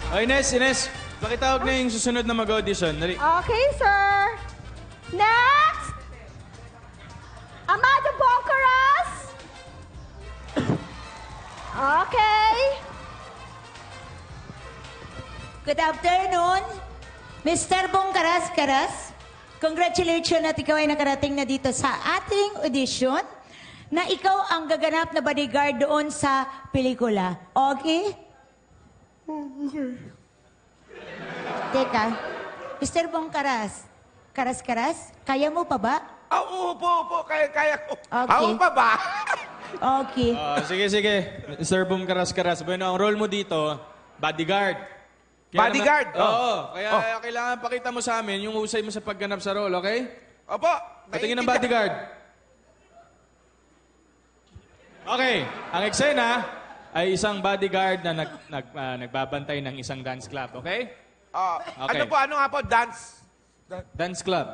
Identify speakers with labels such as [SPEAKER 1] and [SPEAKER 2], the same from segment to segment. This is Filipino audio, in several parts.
[SPEAKER 1] O, Ines, pakitawag na yung susunod na mag-audition. Dali.
[SPEAKER 2] Okay, sir. Next! Amado Boncaras. Okay.
[SPEAKER 3] Good afternoon, Mr. Bongkaras-Karas. Congratulations at ikaw ay nakarating na dito sa ating audition na ikaw ang gaganap na bodyguard doon sa pelikula. Okay?
[SPEAKER 2] Okay.
[SPEAKER 3] Teka, Mr. Bongkaras, Karas-Karas, kaya mo pa ba?
[SPEAKER 4] Opo, kaya ko.
[SPEAKER 3] Okay.
[SPEAKER 4] Ako pa ba?
[SPEAKER 3] Okay.
[SPEAKER 1] Sige. Sir Boom Karas-Karas. Bueno, ang role mo dito, bodyguard.
[SPEAKER 4] Bodyguard?
[SPEAKER 1] Oo. Kaya kailangan pakita mo sa amin yung husay mo sa pagganap sa role, okay?
[SPEAKER 4] Opo.
[SPEAKER 1] Patingin ng bodyguard. Okay. Ang eksena ay isang bodyguard na nagbabantay ng isang dance club, okay? Okay.
[SPEAKER 4] Ano nga po, dance?
[SPEAKER 1] Dance club.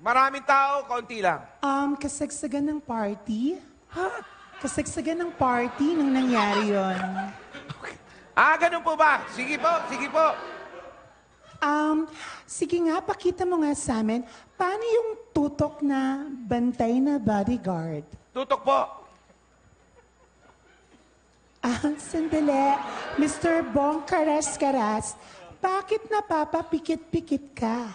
[SPEAKER 4] Maraming tao, kaunti lang.
[SPEAKER 5] Kasagsagan ng party? Kasagsagan ng party nung nangyari yon.
[SPEAKER 4] Ganun po ba? Sige po.
[SPEAKER 5] Sige nga, pakita mo nga sa amin, paano yung tutok na bantay na bodyguard?
[SPEAKER 4] Tutok po.
[SPEAKER 5] Sandali. Mr. Bongkaras-Karas, bakit napapapikit-pikit ka?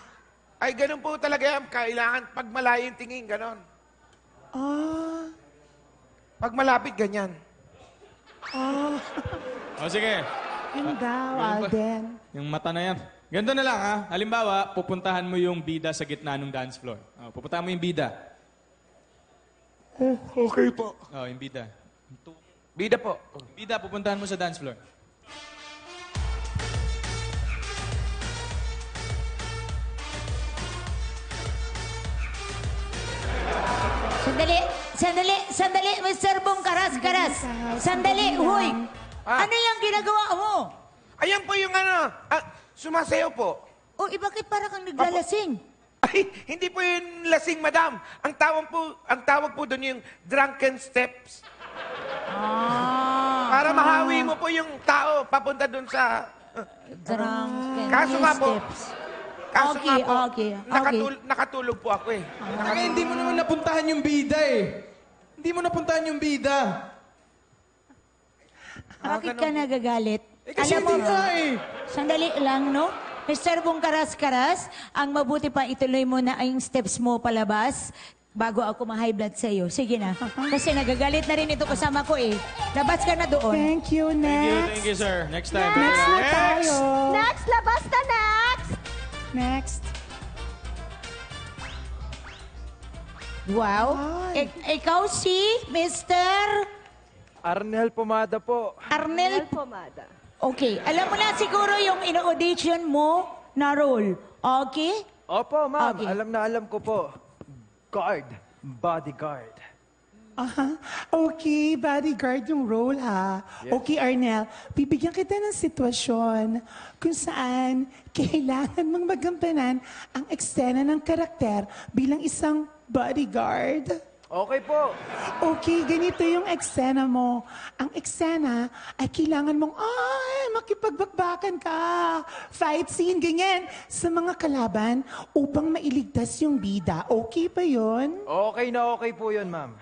[SPEAKER 4] Ay, ganun po talaga yan. Kailangan pag malayo yung tingin, ganun. Pag malapit, ganyan.
[SPEAKER 1] O, sige.
[SPEAKER 5] Yun daw, Alden.
[SPEAKER 1] Yung mata na yan. Ganito na lang, ha? Halimbawa, pupuntahan mo yung bida sa gitna ng dance floor. Pupuntahan mo yung bida.
[SPEAKER 4] Okay po.
[SPEAKER 1] Yung bida.
[SPEAKER 4] Bida po.
[SPEAKER 1] Bida, pupuntahan mo sa dance floor.
[SPEAKER 3] Sandali, Mr. Bongkaras-Karas. Sandali, huy. Ano yung ginagawa mo?
[SPEAKER 4] Ayan po yung sumasayaw po.
[SPEAKER 3] Bakit para kang naglalasing?
[SPEAKER 4] Ay, hindi po yung lasing, madam. Ang tawag po doon yung drunken steps. Para mahawi mo po yung tao papunta doon sa...
[SPEAKER 3] Drunken
[SPEAKER 4] Kaso nga po.
[SPEAKER 3] steps.
[SPEAKER 4] Kaso nga po,
[SPEAKER 3] Okay.
[SPEAKER 4] nakatulog po ako eh.
[SPEAKER 1] Hindi mo naman napuntahan yung bida Hindi mo napuntahan yung bida.
[SPEAKER 3] Bakit ka nagagalit?
[SPEAKER 1] Kasi hindi nga
[SPEAKER 3] Sandali lang, no? Mr. Bongkaras-Karas, ang mabuti pa ituloy mo na ang steps mo palabas bago ako ma-high blood sa iyo. Sige na. Kasi nagagalit na rin ito kasama ko eh. Labas ka na doon.
[SPEAKER 5] Thank you, next.
[SPEAKER 1] Thank you, sir. Next time.
[SPEAKER 5] Next na tayo.
[SPEAKER 2] Next, labas na next!
[SPEAKER 5] Next.
[SPEAKER 3] Wow. Ikaw si Mr.
[SPEAKER 6] Arnel Pomada po.
[SPEAKER 3] Arnel.
[SPEAKER 2] Pomada.
[SPEAKER 3] Okay. Alam mo na siguro yung ino-audition mo na role. Okay?
[SPEAKER 6] Opo, ma'am.
[SPEAKER 3] Okay.
[SPEAKER 6] Alam ko po. Guard. Bodyguard.
[SPEAKER 5] Okay, bodyguard yung role, ha?
[SPEAKER 6] Yes.
[SPEAKER 5] Okay, Arnel, bibigyan kita ng sitwasyon kung saan kailangan mong magampanan ang eksena ng karakter bilang isang bodyguard.
[SPEAKER 6] Okay po.
[SPEAKER 5] Okay, ganito yung eksena mo. Ang eksena ay kailangan mong, makipagbakbakan ka. Fight scene, ganyan, sa mga kalaban upang mailigtas yung bida. Okay ba yun?
[SPEAKER 6] Okay na okay po yun, ma'am.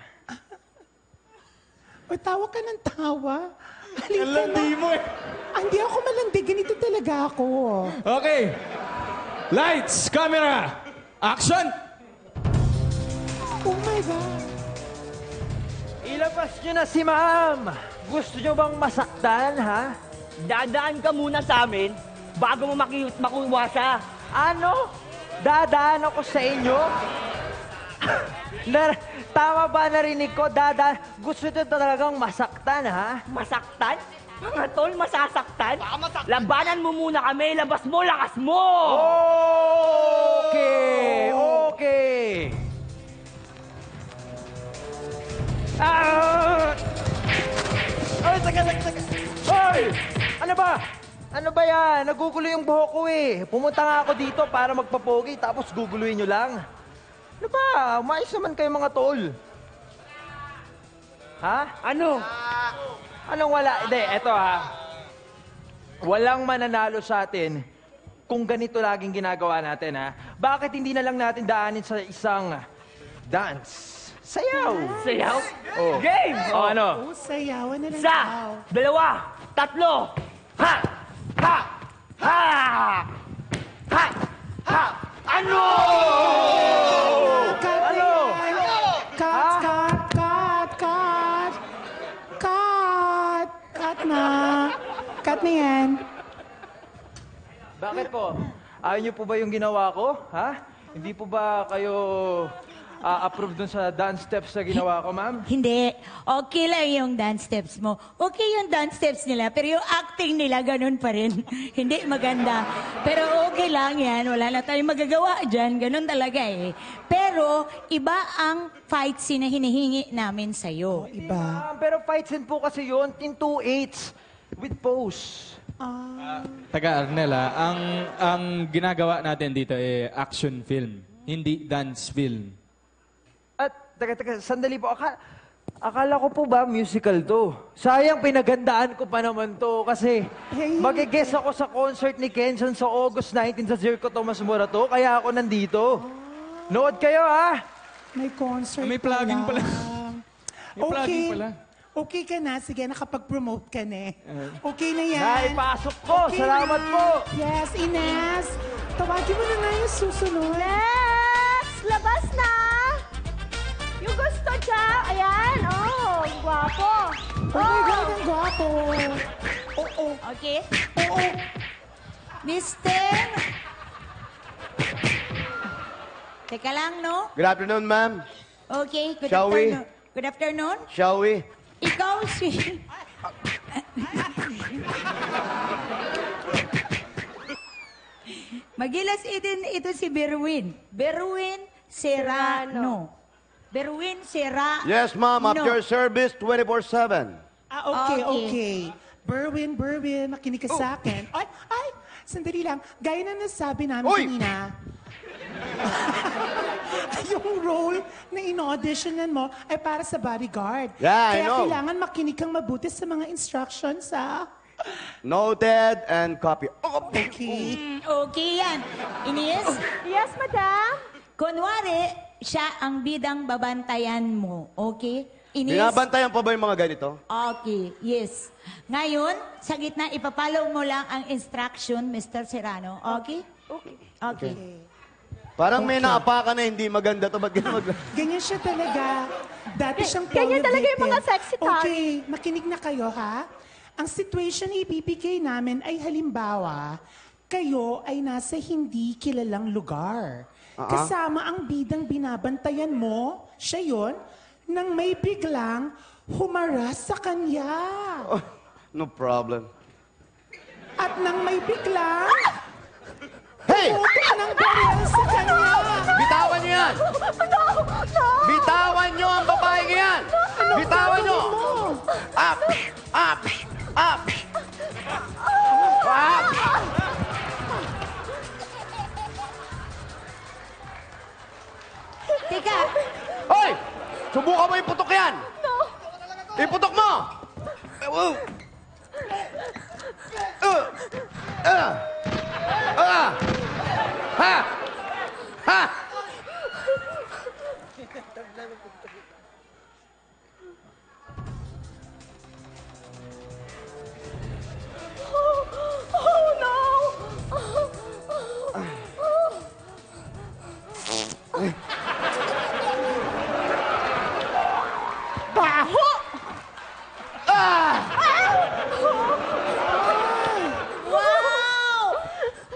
[SPEAKER 5] O, tawa ka ng tawa. Halika
[SPEAKER 1] Landi
[SPEAKER 5] na.
[SPEAKER 1] mo
[SPEAKER 5] Hindi ako malandi. Ganito talaga ako.
[SPEAKER 1] Okay. Lights, camera, action!
[SPEAKER 5] Oh my God.
[SPEAKER 6] Ilabas nyo na si ma'am. Gusto nyo bang masaktan, ha?
[SPEAKER 7] Dadaan ka muna sa amin bago mo makuha siya.
[SPEAKER 6] Ano? Dadaan ako sa inyo? Tama ba narinig ko, dadaan? Gusto nyo talagang masaktan, ha?
[SPEAKER 7] Masaktan? Mga tol, masasaktan? Labanan mo muna kami, labas mo, lakas mo!
[SPEAKER 6] Okay. Ay, taga. Hoy! Ano ba yan? Nagugulo yung buhok ko eh. Pumunta nga ako dito para magpapogi tapos guguluhin nyo lang. Ano ba? Umayos naman kayo mga tol. Ha?
[SPEAKER 7] Ano?
[SPEAKER 6] Anong wala? Hindi, eto ha. walang mananalo sa atin kung ganito laging ginagawa natin, ha? Bakit hindi na lang natin daanin sa isang dance? Sayaw!
[SPEAKER 7] Sayaw?
[SPEAKER 6] Oh.
[SPEAKER 7] Game!
[SPEAKER 6] O ano?
[SPEAKER 5] Oh, sayawan na lang
[SPEAKER 7] Isa,
[SPEAKER 5] daw.
[SPEAKER 7] dalawa, tatlo. Ha! Ha! Ha! Ha! Ha! Ano?
[SPEAKER 5] Cut na
[SPEAKER 6] Ano?
[SPEAKER 5] yan. Cut na. Cut na yan.
[SPEAKER 6] Bakit po? Ayaw niyo po ba yung ginawa ko? Ha? Hindi po ba kayo approve dun sa dance steps na ginawa ko, ma'am?
[SPEAKER 3] Hindi. Okay lang yung dance steps mo. Okay yung dance steps nila, pero yung acting nila, ganun pa rin. Hindi maganda. Pero okay lang yan. Wala na tayong magagawa dyan. Ganun talaga eh. Pero, iba ang fight scene na hinihingi namin sa'yo.
[SPEAKER 5] Iba.
[SPEAKER 6] Pero fight scene po kasi yun in 2/8 with pose.
[SPEAKER 1] Taga Arnela, ang ginagawa natin dito ay action film, hindi dance film.
[SPEAKER 6] At, teka, sandali po. Akala ko po ba musical to? Sayang, pinagandaan ko pa naman to. Kasi,
[SPEAKER 5] Hey.
[SPEAKER 6] mag-guest ako sa concert ni Kenson sa August 19 sa Circo Tomas Morato. Kaya ako nandito. Nood kayo, ha?
[SPEAKER 5] May concert
[SPEAKER 1] May plugging pala. May plugging pala.
[SPEAKER 5] Okay ka na. Sige, nakapag-promote ka na. Okay na yan.
[SPEAKER 6] Naipasok ko.
[SPEAKER 5] Okay
[SPEAKER 6] Salamat
[SPEAKER 5] na.
[SPEAKER 6] po.
[SPEAKER 5] Yes, Ines. Tawagin mo na nga yung susunod.
[SPEAKER 2] Next! Labas na! Yung gusto siya. Ayan. Oh, ang gwapo.
[SPEAKER 5] Oh my God, ang gwapo. Oo.
[SPEAKER 3] Okay?
[SPEAKER 5] Oo.
[SPEAKER 3] Mister? Teka lang, no?
[SPEAKER 8] Good afternoon, ma'am.
[SPEAKER 3] Okay, good
[SPEAKER 8] Shall we?
[SPEAKER 3] afternoon. Good afternoon.
[SPEAKER 8] Shall we?
[SPEAKER 3] Ikaw si... Magilas ito si Berwin. Berwin Serrano. Berwin Serrano.
[SPEAKER 8] Yes, ma'am. At your service 24/7.
[SPEAKER 5] Okay,
[SPEAKER 3] Okay.
[SPEAKER 5] okay. Berwin, makinig ka sa akin. Ay, sandali lang. Gaya na nasabi namin
[SPEAKER 8] Uy!
[SPEAKER 5] kanina, yung role na in-auditionan mo ay para sa bodyguard.
[SPEAKER 8] Yeah, I
[SPEAKER 5] Kaya
[SPEAKER 8] know.
[SPEAKER 5] kailangan makinig kang mabuti sa mga instructions, ha?
[SPEAKER 8] Noted and copy. Oh,
[SPEAKER 5] Okay.
[SPEAKER 3] Okay yan. Ines,
[SPEAKER 2] Yes, madam.
[SPEAKER 3] kunwari, siya ang bidang babantayan mo. Okay? Ines,
[SPEAKER 8] binabantayan pa ba yung mga ganito?
[SPEAKER 3] okay, yes. Ngayon, sa gitna, ipapalaw mo lang ang instruction, Mr. Serrano. Okay?
[SPEAKER 2] Okay.
[SPEAKER 3] Okay.
[SPEAKER 8] Parang may naapakan na hindi maganda to. Ba't ganun
[SPEAKER 5] Ganyan siya talaga. Dati siyang
[SPEAKER 2] Ganyan
[SPEAKER 5] polio
[SPEAKER 2] talaga yung
[SPEAKER 5] victim.
[SPEAKER 2] mga sexy type.
[SPEAKER 5] Okay, makinig na kayo, ha? Ang situation na ipipigay namin ay halimbawa, kayo ay nasa hindi kilalang lugar. Kasama ang bidang binabantayan mo, siya yon, nang may biglang humaras sa kanya.
[SPEAKER 8] Oh, no problem.
[SPEAKER 5] At nang may biglang
[SPEAKER 8] Hey!
[SPEAKER 5] putok ng baril sa kanya.
[SPEAKER 8] Bitawan niyo yan! Bitawan niyo ang babaeng yan! Bitawan niyo! Up! Up! Up! Up!
[SPEAKER 3] Teka,
[SPEAKER 8] Hoy! Subukan mo iputok yan! Iputok mo! Uh! Ha! Ha!
[SPEAKER 2] Oh, no! Baho!
[SPEAKER 3] wow!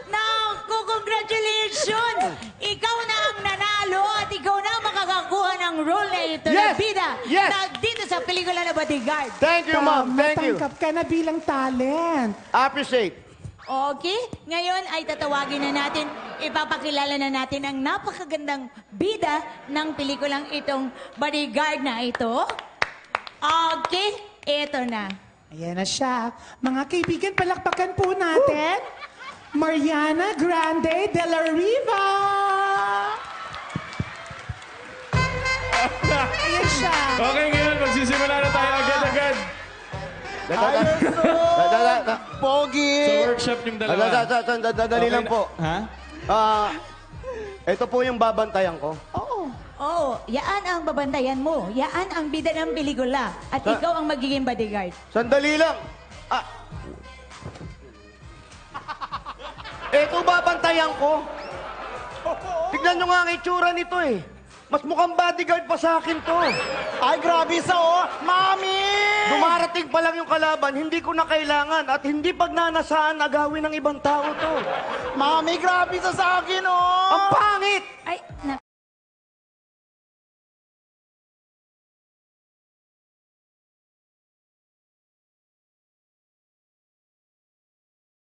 [SPEAKER 3] Naku, congratulations! Ikaw na ang nanalo at ikaw na ang makakakuha ng role na ito
[SPEAKER 8] Yes!
[SPEAKER 3] na bida
[SPEAKER 8] Yes!
[SPEAKER 3] na dito sa pelikula na Bodyguard.
[SPEAKER 8] Thank you, ma'am. Thank you.
[SPEAKER 5] Matangkap ka na bilang talent.
[SPEAKER 8] Appreciate.
[SPEAKER 3] Okay? Ngayon ay tatawagin na natin, ipapakilala na natin ang napakagandang bida ng pelikulang itong Bodyguard na ito. Okay? Ito na.
[SPEAKER 5] Ayan na siya. Mga kaibigan, palakpakan po natin. Mariana Grande de la Riva. Ayan siya.
[SPEAKER 1] Okay, ngayon magsisimula na tayo agad-agad.
[SPEAKER 8] Pogi!
[SPEAKER 1] Sa workshop yung dalawa.
[SPEAKER 8] Dali lang po.
[SPEAKER 1] Ha?
[SPEAKER 8] Ito po yung babantayan ko.
[SPEAKER 3] Oo, yaan ang babantayan mo. Yaan ang bida ng pelikula. At ikaw ang magiging bodyguard.
[SPEAKER 8] Sandali lang. Ito babantayan ko. Tignan nyo nga ang itsura nito eh. Mas mukhang bodyguard pa sa akin to.
[SPEAKER 6] Ay, grabe Mami!
[SPEAKER 8] Dumarating pa lang yung kalaban, hindi ko na kailangan at hindi pagnanasaan agawin ng ibang tao to.
[SPEAKER 6] Mami, grabe sa akin,
[SPEAKER 8] Ang pangit!
[SPEAKER 3] Ay,